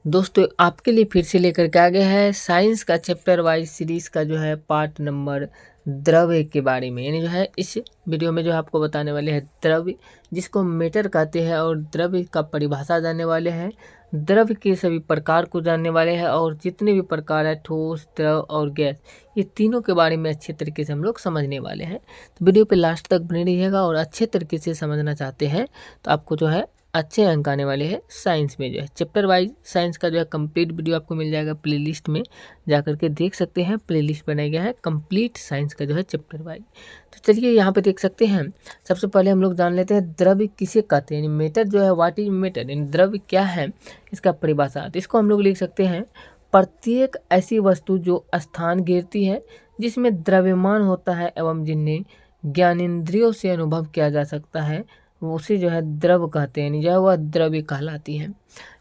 दोस्तों आपके लिए फिर से लेकर के आ गया है साइंस का चैप्टर वाइज सीरीज का जो है पार्ट नंबर द्रव्य के बारे में। यानी जो है इस वीडियो में जो आपको बताने वाले हैं द्रव्य जिसको मैटर कहते हैं, और द्रव्य का परिभाषा जानने वाले हैं, द्रव्य के सभी प्रकार को जानने वाले हैं, और जितने भी प्रकार है ठोस, द्रव और गैस, ये तीनों के बारे में अच्छे तरीके से हम लोग समझने वाले हैं। तो वीडियो पे लास्ट तक बने रहिएगा, और अच्छे तरीके से समझना चाहते हैं तो आपको जो है अच्छे अंक आने वाले हैं साइंस में। जो है चैप्टर वाइज साइंस का जो है कंप्लीट वीडियो आपको मिल जाएगा प्लेलिस्ट में, जाकर के देख सकते हैं। प्लेलिस्ट बनाया गया है कंप्लीट साइंस का जो है चैप्टर वाइज। तो चलिए यहाँ पे देख सकते हैं। सबसे पहले हम लोग जान लेते हैं द्रव्य किसे कहते हैं, यानी मैटर जो है व्हाट इज मैटर, यानी द्रव्य क्या है, इसका परिभाषा। तो इसको हम लोग लिख सकते हैं प्रत्येक ऐसी वस्तु जो स्थान घेरती है, जिसमें द्रव्यमान होता है एवं जिन्हें ज्ञानेंद्रियों से अनुभव किया जा सकता है, उसे जो है द्रव कहते हैं, जो है वह द्रव्य कहलाती है।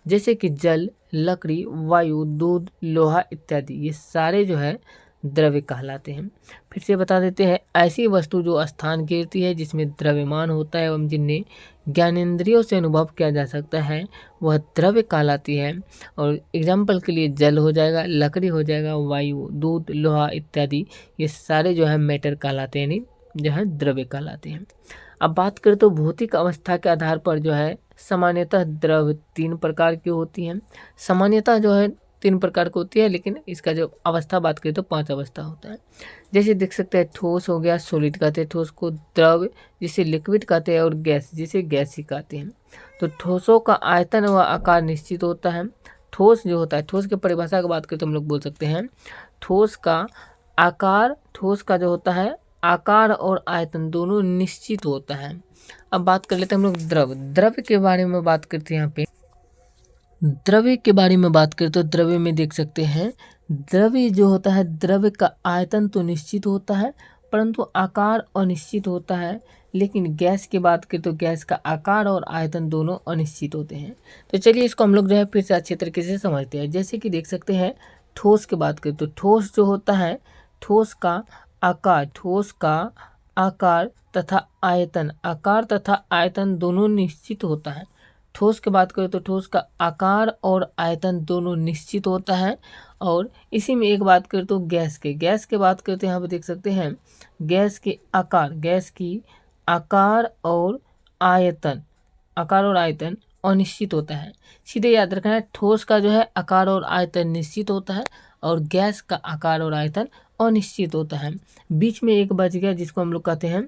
जैसे कि जल, लकड़ी, वायु, दूध, लोहा इत्यादि, ये सारे जो है द्रव्य कहलाते हैं। फिर से बता देते हैं, ऐसी वस्तु जो स्थान घेरती है, जिसमें द्रव्यमान होता है एवं जिन्हें ज्ञानेंद्रियों से अनुभव किया जा सकता है, वह द्रव्य कहलाती है। और एग्जाम्पल के लिए जल हो जाएगा, लकड़ी हो जाएगा, वायु, दूध, लोहा इत्यादि, ये सारे जो है मैटर कहलाते हैं, यानी जो है द्रव्य कहलाते हैं। अब बात करें तो भौतिक अवस्था के आधार पर जो है सामान्यतः द्रव्य 3 प्रकार की होती हैं। सामान्यतः जो है 3 प्रकार की होती है, लेकिन इसका जो अवस्था बात करें तो 5 अवस्था होता है। जैसे देख सकते हैं ठोस हो गया, सॉलिड कहते हैं ठोस को, द्रव जिसे लिक्विड कहते हैं, और गैस जिसे गैस ही कहते हैं। तो ठोसों का आयतन व आकार निश्चित होता है। ठोस जो होता है, ठोस की परिभाषा की बात करें तो हम लोग बोल सकते हैं ठोस का आकार, ठोस का जो होता है आकार और आयतन दोनों निश्चित होता है। अब बात कर लेते हैं हम लोग द्रव्य के बारे में बात करते हैं। यहाँ पे द्रव्य के बारे में बात करें तो द्रव्य में देख सकते हैं द्रव्य जो होता है, द्रव्य का आयतन तो निश्चित होता है परंतु आकार अनिश्चित होता है। लेकिन गैस की बात करें तो गैस का आकार और आयतन दोनों अनिश्चित होते हैं। तो चलिए इसको हम लोग जो है फिर से अच्छे तरीके से समझते हैं। जैसे कि देख सकते हैं ठोस की बात करें तो ठोस जो होता है, ठोस का आकार, ठोस का आकार तथा आयतन, आकार तथा आयतन दोनों निश्चित होता है। ठोस की बात करें तो ठोस का आकार और आयतन दोनों निश्चित होता है। और इसी में एक बात करें तो गैस की बात करते हैं। यहाँ पे देख सकते हैं गैस के आकार, गैस की आकार और आयतन, आकार और आयतन अनिश्चित होता है। सीधे याद रखना है, ठोस का जो है आकार और आयतन निश्चित होता है और गैस का आकार और आयतन अनिश्चित होता है। बीच में एक बच गया जिसको हम लोग कहते हैं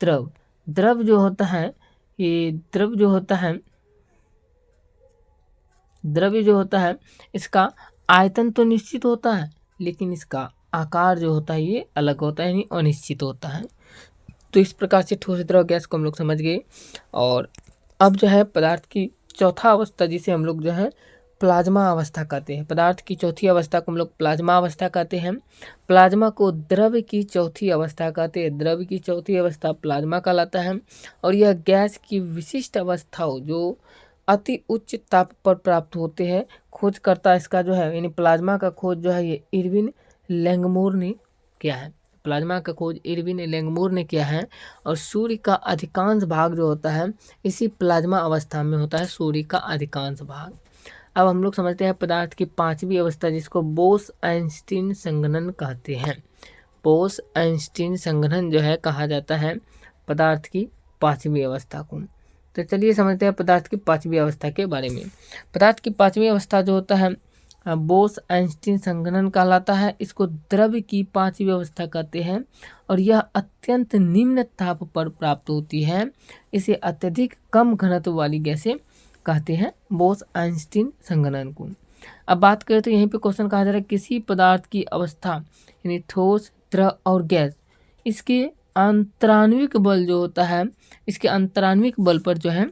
द्रव। द्रव जो होता है, ये द्रव जो होता है, द्रव्य जो होता है, इसका आयतन तो निश्चित होता है लेकिन इसका आकार जो होता है ये अलग होता है, यानी अनिश्चित होता है। तो इस प्रकार से ठोस, द्रव, गैस को हम लोग समझ गए। और अब जो है पदार्थ की चौथा अवस्था जिसे हम लोग जो है प्लाज्मा अवस्था कहते हैं। पदार्थ की चौथी अवस्था को हम लोग प्लाज्मा अवस्था कहते हैं। प्लाज्मा को द्रव्य की चौथी अवस्था कहते हैं। द्रव्य की चौथी अवस्था प्लाज्मा कहलाता है। और यह गैस की विशिष्ट अवस्थाओं जो अति उच्च ताप पर प्राप्त होते हैं, खोजकर्ता इसका जो है, यानी प्लाज्मा का खोज जो है ये इरविन लैंगमूर ने किया है। प्लाज्मा का खोज इरविन लैंगमूर ने किया है। और सूर्य का अधिकांश भाग जो होता है इसी प्लाज्मा अवस्था में होता है, सूर्य का अधिकांश भाग। अब हम लोग समझते हैं पदार्थ की 5वीं अवस्था जिसको बोस-आइंस्टीन संघनन कहते हैं। बोस-आइंस्टीन संघनन जो है कहा जाता है पदार्थ की 5वीं अवस्था को। तो चलिए समझते हैं पदार्थ की 5वीं अवस्था के बारे में। पदार्थ की 5वीं अवस्था जो होता है बोस-आइंस्टीन संघनन कहलाता है। इसको द्रव्य की 5वीं अवस्था कहते हैं और यह अत्यंत निम्न ताप पर प्राप्त होती है। इसे अत्यधिक कम घनत्व वाली गैसें कहते हैं, बोस-आइंस्टीन संघनन को। अब बात करें तो यहीं पे क्वेश्चन कहा जा रहा है किसी पदार्थ की अवस्था यानी ठोस, द्रव और गैस, इसके अंतराण्विक बल जो होता है, इसके अंतराण्विक बल पर जो है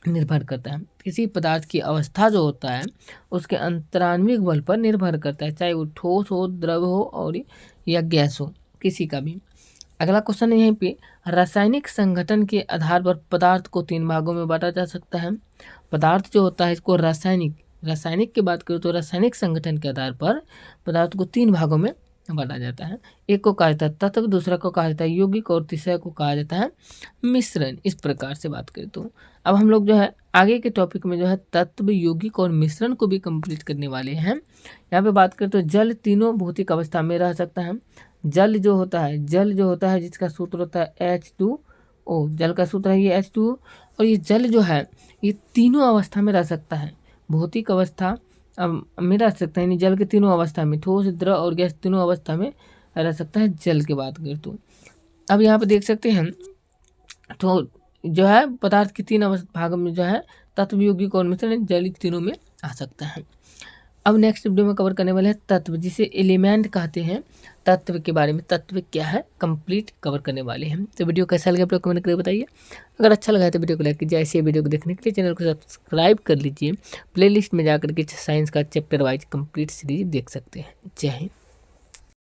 निर्भर करता है। किसी पदार्थ की अवस्था जो होता है उसके अंतराण्विक बल पर निर्भर करता है, चाहे वो ठोस हो, द्रव हो और या गैस हो, किसी का भी। अगला क्वेश्चन है यहीं पे रासायनिक संगठन के आधार पर पदार्थ को 3 भागों में बांटा जा सकता है। पदार्थ जो होता है इसको रासायनिक की बात करें तो रासायनिक संगठन के आधार पर पदार्थ को 3 भागों में बांटा जाता है। एक को कहा जाता है तत्व, दूसरा को कहा जाता है यौगिक और तीसरा को कहा जाता है मिश्रण। इस प्रकार से बात करें तो अब हम लोग जो है आगे के टॉपिक में जो है तत्व, यौगिक और मिश्रण को भी कंप्लीट करने वाले हैं। यहाँ पे बात करें तो जल तीनों भौतिक अवस्था में रह सकता है। जल जो होता है जिसका सूत्र होता है H2O, जल का सूत्र है ये H2O। और ये जल जो है ये तीनों अवस्था में रह सकता है, भौतिक अवस्था में रह सकता है, यानी जल के तीनों अवस्था में, ठोस, द्रव और गैस तीनों अवस्था में रह सकता है जल की बात करें तो। अब यहाँ पे देख सकते हैं तो जो है पदार्थ के 3 भागों में जो है तत्व, यौगिक और मिश्रण जल तीनों में आ सकता है। अब नेक्स्ट वीडियो में कवर करने वाले हैं तत्व, जिसे एलिमेंट कहते हैं। तत्व के बारे में, तत्व क्या है, कंप्लीट कवर करने वाले हैं। तो वीडियो कैसा लगा आप लोग कमेंट करके बताइए। अगर अच्छा लगा है तो वीडियो को लाइक कीजिए। ऐसे वीडियो को देखने के लिए चैनल को सब्सक्राइब कर लीजिए। प्लेलिस्ट में जाकर के साइंस का चैप्टर वाइज कंप्लीट सीरीज देख सकते हैं। जय हिंद।